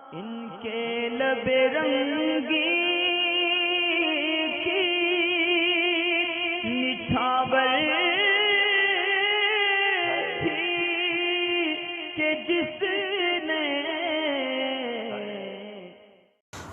इनके लबे रंगी की निछावर थी कि जिसने।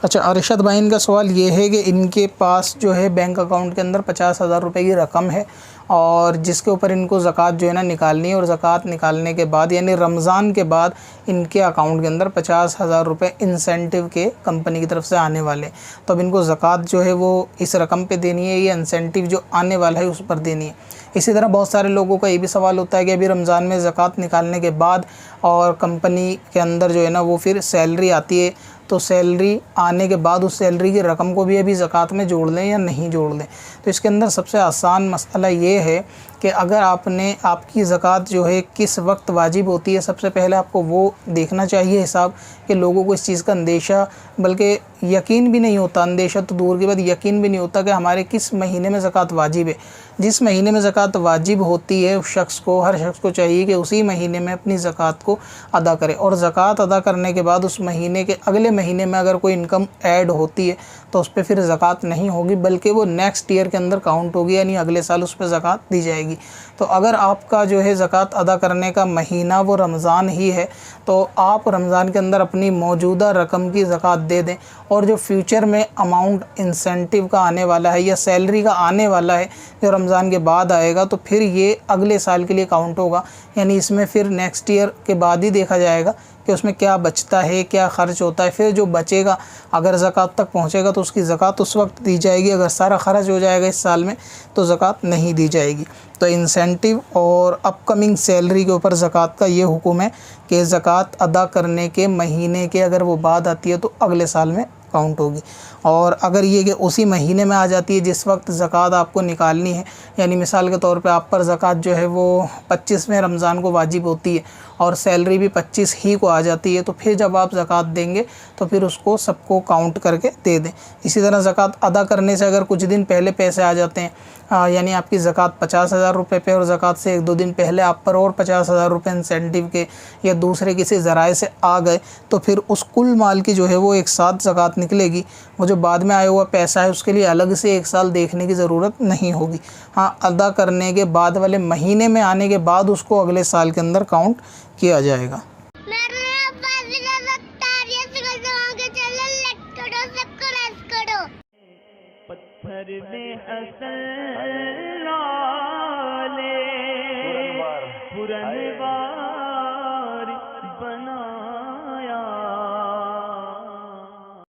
अच्छा, अरशद भाई इनका सवाल ये है कि इनके पास जो है बैंक अकाउंट के अंदर 50,000 रुपये की रकम है और जिसके ऊपर इनको ज़कात जो है ना निकालनी है, और ज़कात निकालने के बाद यानी रमज़ान के बाद इनके अकाउंट के अंदर 50,000 रुपये इंसेंटिव के कंपनी की तरफ से आने वाले। तो अब इनको ज़कात जो है वो इस रकम पे देनी है या इंसेंटिव जो आने वाला है उस पर देनी है। इसी तरह बहुत सारे लोगों का ये भी सवाल होता है कि अभी रमज़ान में ज़कात निकालने के बाद और कंपनी के अंदर जो है ना वो फिर सैलरी आती है, तो सैलरी आने के बाद उस सैलरी की रकम को भी अभी ज़कात में जोड़ लें या नहीं जोड़ लें। तो इसके अंदर सबसे आसान मसला ये है कि अगर आपकी ज़कात जो है किस वक्त वाजिब होती है, सबसे पहले आपको वो देखना चाहिए हिसाब कि लोगों को इस चीज़ का अंदेशा बल्कि यकीन भी नहीं होता, अंदेशा तो दूर की बात यकीन भी नहीं होता कि हमारे किस महीने में ज़कात वाजिब है। जिस महीने में ज़कात वाजिब होती है उस शख्स को, हर शख्स को चाहिए कि उसी महीने में अपनी ज़कात को अदा करे, और ज़कात अदा करने के बाद उस महीने के अगले महीने में अगर कोई इनकम ऐड होती है तो उस पर फिर ज़कात नहीं होगी, बल्कि वो नेक्स्ट ईयर के अंदर काउंट होगी, यानी अगले साल उस पर ज़कात दी जाएगी। तो अगर आपका जो है ज़कात अदा करने का महीना वो रमज़ान ही है तो आप रमज़ान के अंदर अपनी मौजूदा रकम की ज़कात दे दें, और जो फ्यूचर में अमाउंट इंसेंटिव का आने वाला है या सैलरी का आने वाला है जो रमज़ान के बाद आएगा, तो फिर ये अगले साल के लिए काउंट होगा। यानी इसमें फिर नेक्स्ट ईयर के बाद ही देखा जाएगा कि उसमें क्या बचता है, क्या ख़र्च होता है। फिर जो बचेगा अगर ज़कात तक पहुँचेगा तो उसकी ज़कात उस वक्त दी जाएगी, अगर सारा ख़र्च हो जाएगा इस साल में तो ज़कात नहीं दी जाएगी। तो इंसेंटिव और अपकमिंग सैलरी के ऊपर ज़कात का ये हुक्म है कि ज़कात अदा करने के महीने के अगर वो बाद आती है तो अगले साल में काउंट होगी, और अगर ये कि उसी महीने में आ जाती है जिस वक्त ज़कात आपको निकालनी है, यानी मिसाल के तौर पे आप पर ज़कात जो है वो 25वें रमज़ान को वाजिब होती है और सैलरी भी 25 ही को आ जाती है, तो फिर जब आप ज़कात देंगे तो फिर उसको सबको काउंट करके दे दें। इसी तरह ज़कात अदा करने से अगर कुछ दिन पहले पैसे आ जाते हैं, यानी आपकी ज़कात 50,000 रुपये पे और ज़कात से 1-2 दिन पहले आप पर और 50,000 रुपये इंसेंटिव के या दूसरे किसी ज़राए से आ गए, तो फिर उस कुल माल की जो है वो एक साथ ज़कात निकलेगी। वो जो बाद में आया हुआ पैसा है उसके लिए अलग से एक साल देखने की ज़रूरत नहीं होगी। हाँ, अदा करने के बाद वाले महीने में आने के बाद उसको अगले साल के अंदर काउंट किया जाएगा। पत्थर में असल लाले पुरनवार